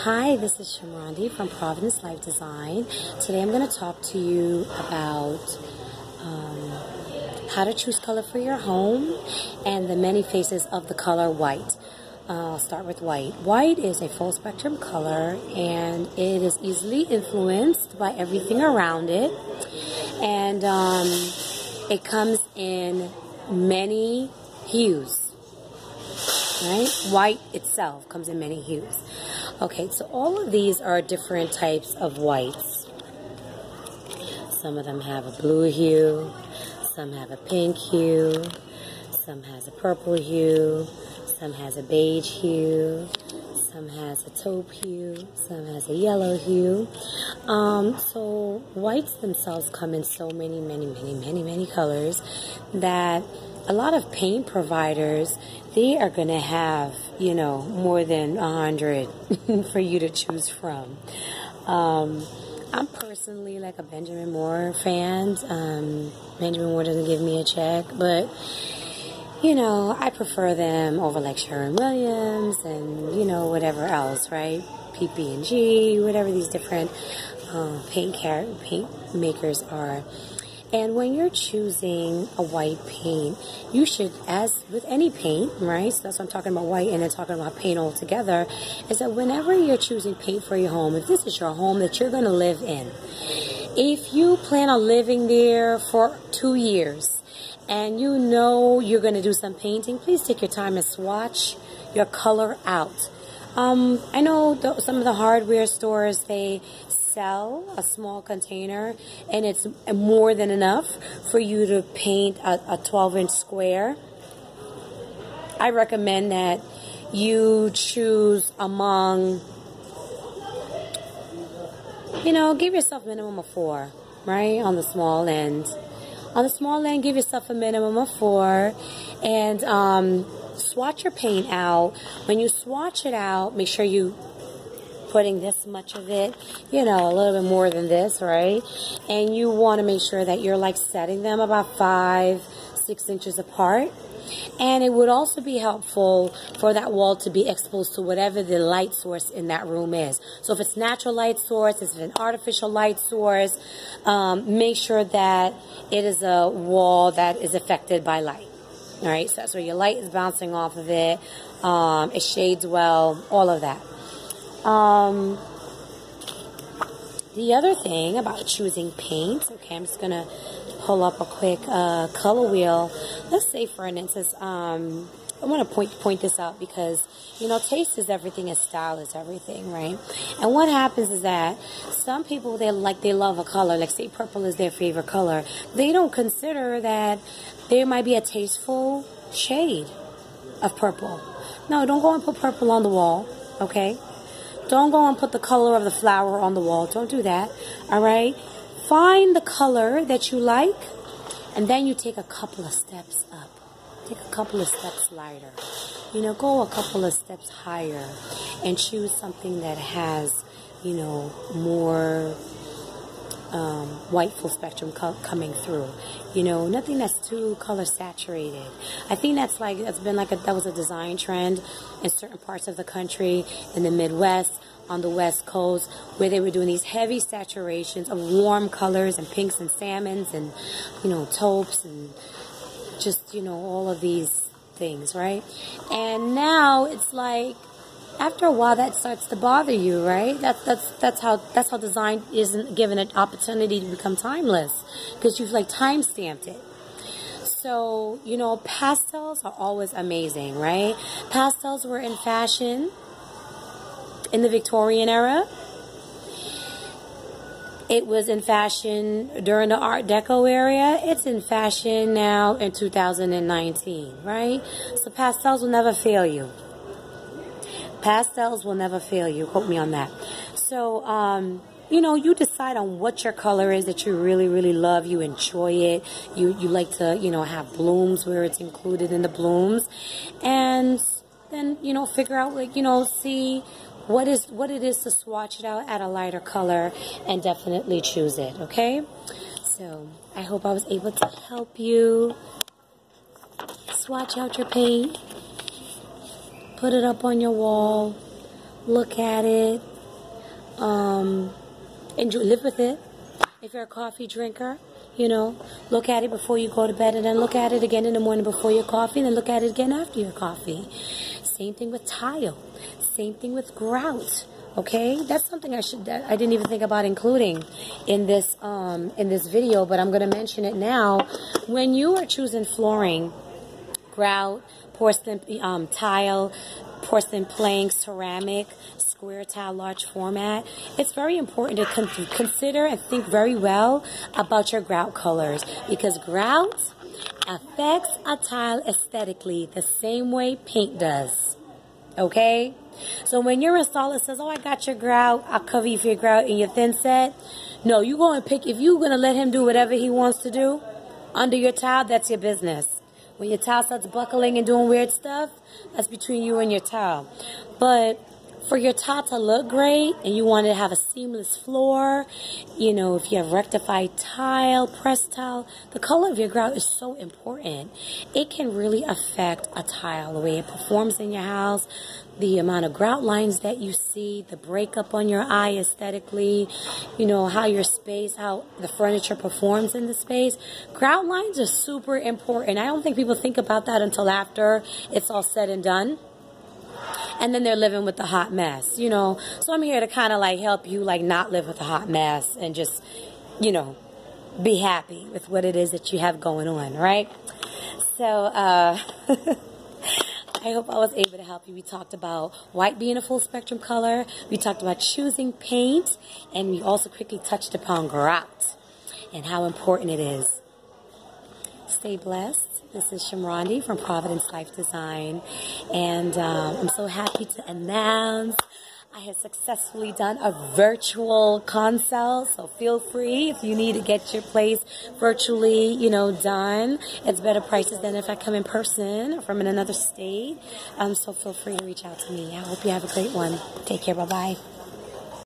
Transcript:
Hi, this is Shamrandi from Providence Life Design. Today I'm going to talk to you about how to choose color for your home and the many faces of the color white. I'll start with white. White is a full spectrum color and it is easily influenced by everything around it. And it comes in many hues. Right? White itself comes in many hues. Okay, so all of these are different types of whites. Some of them have a blue hue, some have a pink hue, some has a purple hue, some has a beige hue, some has a taupe hue, some has a yellow hue. So whites themselves come in so many colors that a lot of paint providers, they are going to have, more than 100 for you to choose from. I'm personally like a Benjamin Moore fan. Benjamin Moore doesn't give me a check, but, I prefer them over like Sherwin-Williams and, whatever else, right? PP&G, whatever these different paint makers are. And when you're choosing a white paint, you should, as with any paint, right? So that's what I'm talking about white and then talking about paint altogether, is that whenever you're choosing paint for your home, if this is your home that you're going to live in, if you plan on living there for 2 years and you know you're going to do some painting, please take your time and swatch your color out. I know some of the hardware stores, they sell a small container and it's more than enough for you to paint a 12-inch square. I recommend that you choose among, give yourself a minimum of 4, right? On the small end. On the small end, give yourself a minimum of 4 and swatch your paint out. When you swatch it out, make sure you putting this much of it, a little bit more than this, right? And you want to make sure that you're like setting them about 5-6 inches apart. And it would also be helpful for that wall to be exposed to whatever the light source in that room is. So if it's natural light source, if it's an artificial light source, make sure that it is a wall that is affected by light. All right, so that's where your light is bouncing off of it. It shades well, all of that. The other thing about choosing paint, okay, I'm just going to pull up a quick color wheel. Let's say, for instance, I want to point this out because, taste is everything and style is everything, right? And what happens is that some people, they love a color, like say purple is their favorite color. They don't consider that there might be a tasteful shade of purple. No, don't go and put purple on the wall, okay? Don't go and put the color of the flower on the wall. Don't do that, all right? Find the color that you like, and then you take a couple of steps up. Take a couple of steps lighter. Go a couple of steps higher and choose something that has, more white full spectrum coming through. Nothing that's too color saturated. I think that was a design trend in certain parts of the country, in the Midwest, on the West Coast, where they were doing these heavy saturations of warm colors and pinks and salmons and, taupes and just, all of these things, right? And now it's like, after a while, that starts to bother you, right? That's how design isn't given an opportunity to become timeless, because you've time stamped it. So pastels are always amazing, right? Pastels were in fashion in the Victorian era. It was in fashion during the Art Deco era. It's in fashion now in 2019, right? So pastels will never fail you. Pastels will never fail you. Quote me on that. So, you decide on what your color is that you really, really love. You enjoy it. You like to, have blooms where it's included in the blooms. And then, figure out, see what it is to swatch it out at a lighter color and definitely choose it, okay? So, I hope I was able to help you swatch out your paint. Put it up on your wall. look at it, enjoy, live with it. If you're a coffee drinker, you know, look at it before you go to bed, and then look at it again in the morning before your coffee, and then look at it again after your coffee. Same thing with tile. Same thing with grout. Okay, that's something I didn't even think about including in this video, but I'm going to mention it now. When you are choosing flooring, grout, porcelain tile, porcelain plank, ceramic, square tile, large format, it's very important to consider and think very well about your grout colors, because grout affects a tile aesthetically the same way paint does. Okay? So when your installer says, oh, I got your grout, I'll cover you for your grout in your thin set. No, you go and pick, if you're going to let him do whatever he wants to do under your tile, that's your business. When your tile starts buckling and doing weird stuff, that's between you and your tile. But for your tile to look great and you want to have a seamless floor, you know, if you have rectified tile, pressed tile, the color of your grout is so important. It can really affect a tile, the way it performs in your house, the amount of grout lines that you see, the breakup on your eye aesthetically, you know, how your space, how the furniture performs in the space. Grout lines are super important. I don't think people think about that until after it's all said and done. And then they're living with the hot mess, you know. So I'm here to kind of like help you like not live with a hot mess and just, you know, be happy with what it is that you have going on, right? So, I hope I was able to help you. We talked about white being a full spectrum color. We talked about choosing paint. And we also quickly touched upon grout and how important it is. Stay blessed. This is Shamrondi from Providence Life Design. And I'm so happy to announce I have successfully done a virtual consult. So feel free if you need to get your place virtually, you know, done. It's better prices than if I come in person or from in another state. So feel free to reach out to me. I hope you have a great one. Take care. Bye-bye.